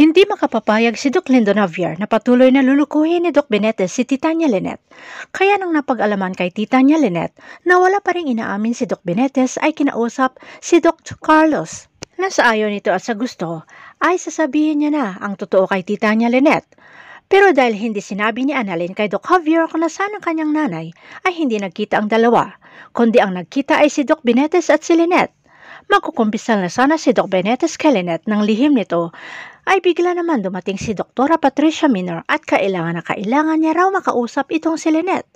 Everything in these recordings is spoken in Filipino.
Hindi makapapayag si Doc Lyndon Javier na patuloy na lulukuhin ni Doc Benitez si Titania Lynette. Kaya nang napag-alaman kay Titania Lynette na wala pa ring inaamin si Doc Benitez ay kinausap si Doc Carlos. Nasa ayon nito at sa gusto ay sasabihin niya na ang totoo kay Titania Lynette. Pero dahil hindi sinabi ni Annalyn kay Doc Javier kung nasaan ang kanyang nanay ay hindi nagkita ang dalawa, kundi ang nagkita ay si Doc Benitez at si Lynette. Magkukumpisal na sana si Doc Benitez kay Lynette ng lihim nito ay bigla naman dumating si Dr. Patricia Minor at kailangan niya raw makausap itong si Lynette.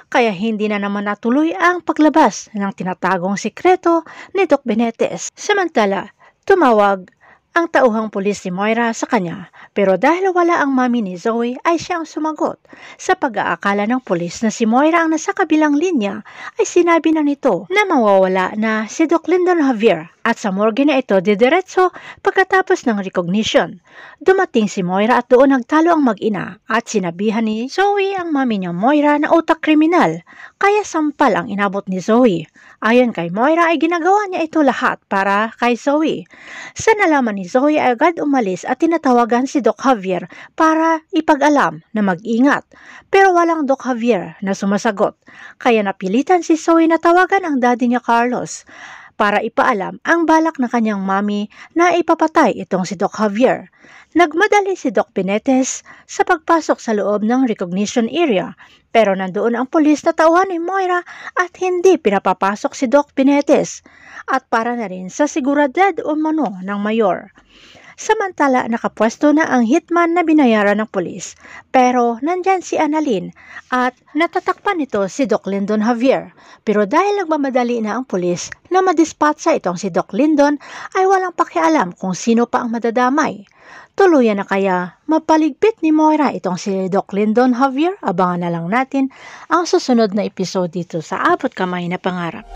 Kaya hindi na naman natuloy ang paglabas ng tinatagong sikreto ni Doc Benitez. Samantala, tumawag ang tauhang pulis si Moira sa kanya, pero dahil wala ang mami ni Zoe ay siya ang sumagot. Sa pag-aakala ng pulis na si Moira ang nasa kabilang linya ay sinabi na nito na mawawala na si Doc Lyndon Javier at sa morgue na ito didiretso pagkatapos ng recognition. Dumating si Moira at doon nagtalo ang mag-ina at sinabihan ni Zoe ang mami niya Moira na utak kriminal, kaya sampal ang inabot ni Zoe. Ayon kay Moira ay ginagawa niya ito lahat para kay Zoe. Sa nalaman ni Zoe ay agad umalis at tinatawagan si Doc Javier para ipag-alam na mag-ingat. Pero walang Doc Javier na sumasagot, kaya napilitan si Zoe na tawagan ang daddy niya Carlos para ipaalam ang balak na kanyang mami na ipapatay itong si Doc Javier. Nagmadali si Doc Benitez sa pagpasok sa loob ng recognition area, pero nandoon ang pulis na tauhan ni Moira at hindi pinapapasok si Doc Benitez at para na rin sa seguridad umano ng mayor. Samantala, nakapwesto na ang hitman na binayaran ng pulis, pero nandyan si Annalyn at natatakpan nito si Doc Lyndon Javier. Pero dahil nagmamadali na ang pulis na madispatsa itong si Doc Lyndon ay walang pakialam kung sino pa ang madadamay. Tuluyan na kaya mapaligpit ni Moira itong si Doc Lyndon Javier? Abangan na lang natin ang susunod na episode dito sa Abot Kamay na Pangarap.